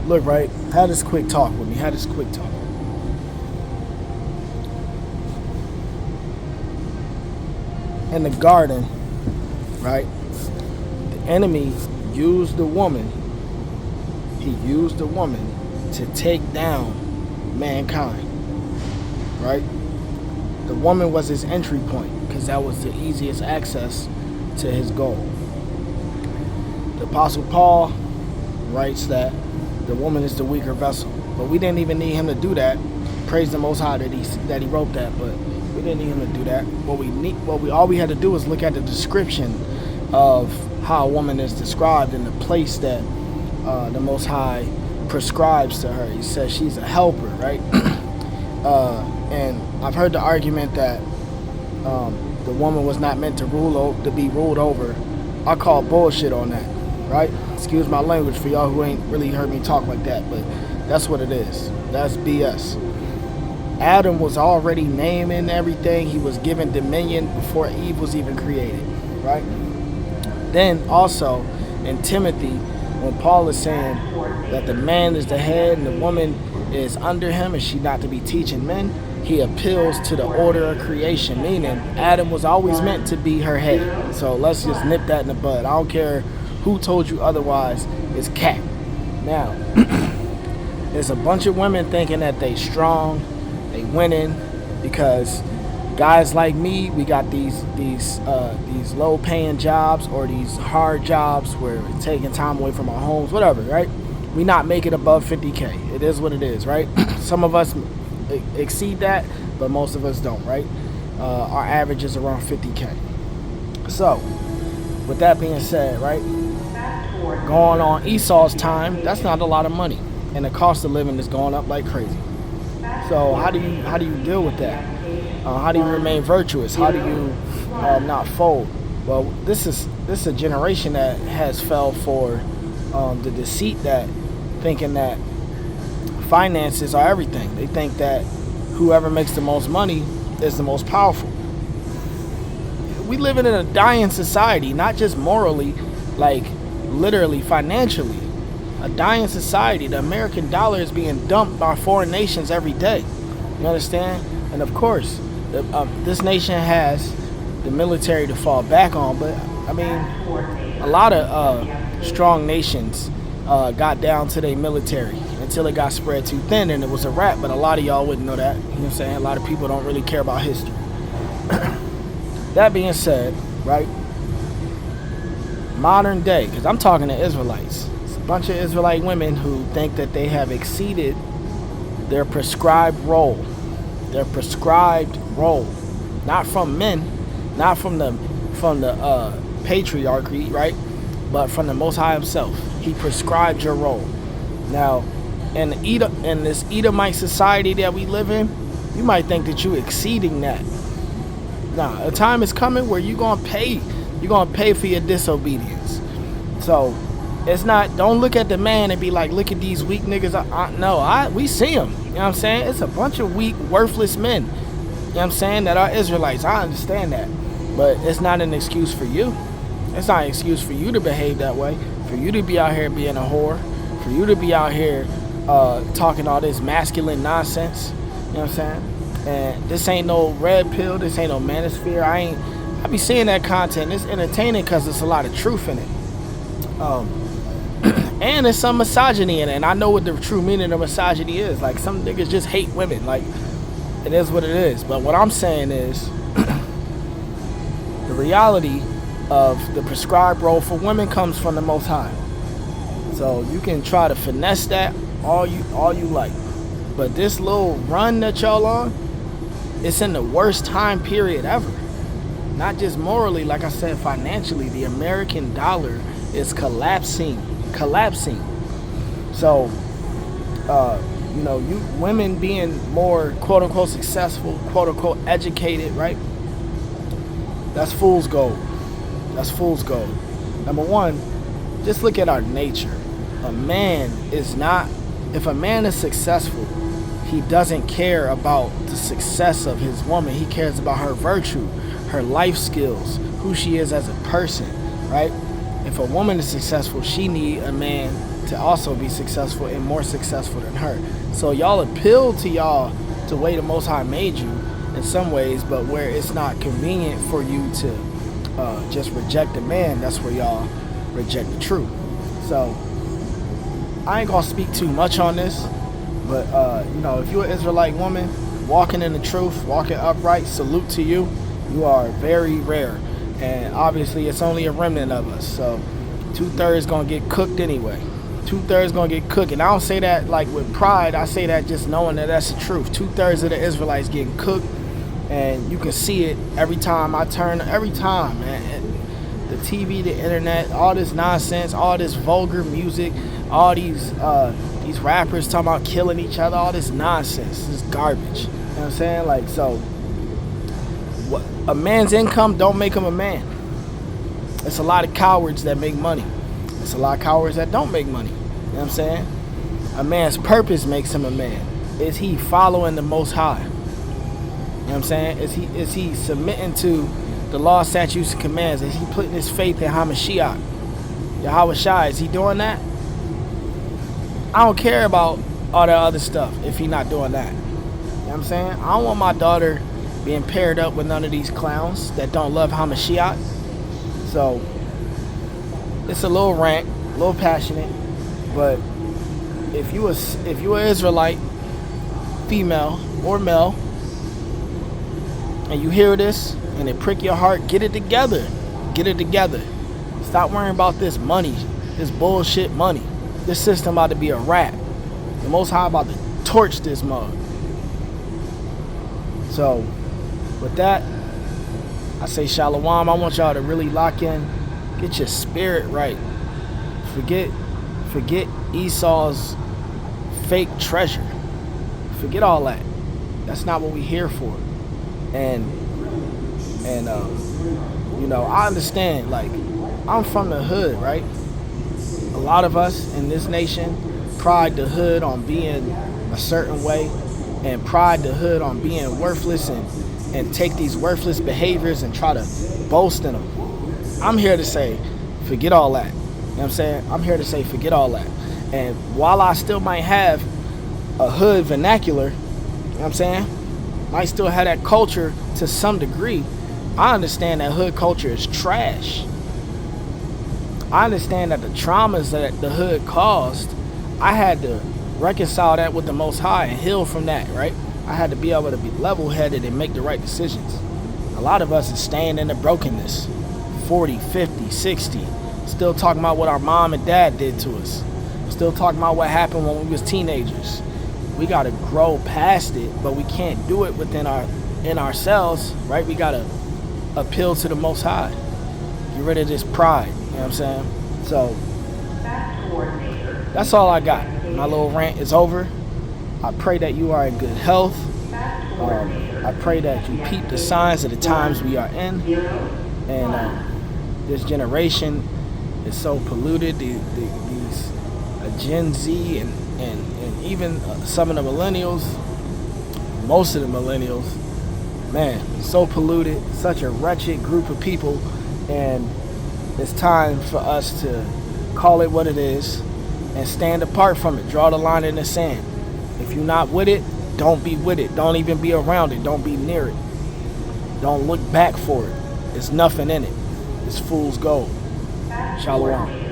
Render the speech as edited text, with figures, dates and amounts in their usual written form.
Look, right? Have this quick talk with me. Have this quick talk. In the garden, right? The enemy used the woman. He used the woman to take down mankind, right? The woman was his entry point because that was the easiest access to his goal. The Apostle Paul writes that the woman is the weaker vessel, but we didn't even need him to do that. Praise the Most High that he wrote that, but we didn't need him to do that. All we had to do was look at the description of how a woman is described in the place that the Most High prescribes to her. He says she's a helper, right? And I've heard the argument that the woman was not meant to be ruled over. I call bullshit on that, right? Excuse my language for y'all who ain't really heard me talk like that, but that's what it is. That's BS. Adam was already naming everything. He was given dominion before Eve was even created, right? Then also in Timothy, when Paul is saying that the man is the head and the woman is under him and she not to be teaching men, he appeals to the order of creation, meaning Adam was always meant to be her head. So let's just nip that in the bud. I don't care who told you otherwise, it's cat. Now, there's a bunch of women thinking that they strong, they winning, because guys like me, we got these low paying jobs or these hard jobs where we're taking time away from our homes, whatever, right? We not make it above 50K. It is what it is, right? Some of us exceed that, but most of us don't, right? Our average is around 50K. So, with that being said, right? Going on Esau's time, that's not a lot of money, and the cost of living is going up like crazy. So how do you deal with that? How do you remain virtuous? How do you not fold? Well, this is a generation that has fell for the deceit that thinking that finances are everything. They think that whoever makes the most money is the most powerful. We live in a dying society, not just morally, like literally financially. A dying society. The American dollar is being dumped by foreign nations every day. You understand? And of course, this nation has the military to fall back on, but I mean, a lot of strong nations got down to their military until it got spread too thin and it was a wrap. But a lot of y'all wouldn't know that. You know what I'm saying? A lot of people don't really care about history. That being said, right? Modern day, because I'm talking to Israelites. It's a bunch of Israelite women who think that they have exceeded their prescribed role. Their prescribed role. Not from men, not from the patriarchy, right? But from the Most High himself. He prescribed your role. Now, in this Edomite society that we live in, you might think that you're exceeding that. Nah, a time is coming where you're gonna pay for your disobedience. So it's not, don't look at the man and be like, look at these weak niggas. We see them. You know what I'm saying? It's a bunch of weak, worthless men. You know what I'm saying? That are Israelites. I understand that. But it's not an excuse for you. It's not an excuse for you to behave that way. For you to be out here being a whore. For you to be out here talking all this masculine nonsense. You know what I'm saying? And this ain't no red pill. This ain't no manosphere. I be seeing that content. It's entertaining because there's a lot of truth in it. And there's some misogyny in it. And I know what the true meaning of misogyny is. Like, some niggas just hate women. Like, it is what it is. But what I'm saying is, the reality of the prescribed role for women comes from the Most High. So you can try to finesse that all you like. But this little run that y'all on, it's in the worst time period ever. Not just morally, like I said, financially. The American dollar is collapsing. So, you women being more quote unquote successful, quote unquote educated, right? That's fool's gold. That's fool's gold. Number one, just look at our nature. If a man is successful, he doesn't care about the success of his woman. He cares about her virtue, her life skills, who she is as a person, right? If a woman is successful, she need a man to also be successful and more successful than her. So y'all appeal to y'all the way the Most High made you in some ways, but where it's not convenient for you to just reject a man, that's where y'all reject the truth. So I ain't gonna speak too much on this, but if you're an Israelite woman walking in the truth, walking upright, salute to you. You are very rare, and obviously it's only a remnant of us. So 2/3 gonna get cooked anyway. 2/3 gonna get cooked, and I don't say that like with pride. I say that just knowing that that's the truth. 2/3 of the Israelites getting cooked, and you can see it every time I turn. Every time, man. The TV, the internet, all this nonsense, all this vulgar music, all these rappers talking about killing each other, all this nonsense, this garbage. You know what I'm saying? Like, so a man's income don't make him a man. It's a lot of cowards that make money. It's a lot of cowards that don't make money. You know what I'm saying? A man's purpose makes him a man. Is he following the Most High? You know what I'm saying? Is he submitting to the law, statutes, and commands? Is he putting his faith in Hamashiach? Yahweh Shai, is he doing that? I don't care about all that other stuff if he's not doing that. You know what I'm saying? I don't want my daughter being paired up with none of these clowns that don't love Hamashiach. So it's a little rant, a little passionate, but if you an Israelite, female or male, and you hear this and it prick your heart, get it together. Get it together. Stop worrying about this money, this bullshit money. This system about to be a wrap. The Most High about to torch this mug. So, with that, I say shalom. I want y'all to really lock in. Get your spirit right. Forget Esau's fake treasure. Forget all that. That's not what we're here for. And I understand, like, I'm from the hood, right? A lot of us in this nation pride the hood on being a certain way and pride the hood on being worthless and take these worthless behaviors and try to boast in them. I'm here to say, forget all that. You know what I'm saying? I'm here to say, forget all that. And while I still might have a hood vernacular, you know what I'm saying? Might still have that culture to some degree. I understand that hood culture is trash. I understand that the traumas that the hood caused, I had to reconcile that with the Most High and heal from that, right? I had to be able to be level-headed and make the right decisions. A lot of us is staying in the brokenness, 40, 50, 60, still talking about what our mom and dad did to us, still talking about what happened when we was teenagers. We got to grow past it, but we can't do it in ourselves, right? We got to appeal to the Most High. Get rid of this pride, you know what I'm saying? So, that's all I got. My little rant is over. I pray that you are in good health. I pray that you peep the signs of the times we are in. And this generation is so polluted. These Gen Z and even some of the millennials, most of the millennials, man, so polluted, such a wretched group of people. And it's time for us to call it what it is and stand apart from it. Draw the line in the sand. If you're not with it, don't be with it. Don't even be around it. Don't be near it. Don't look back for it. There's nothing in it. It's fool's gold. Shalom.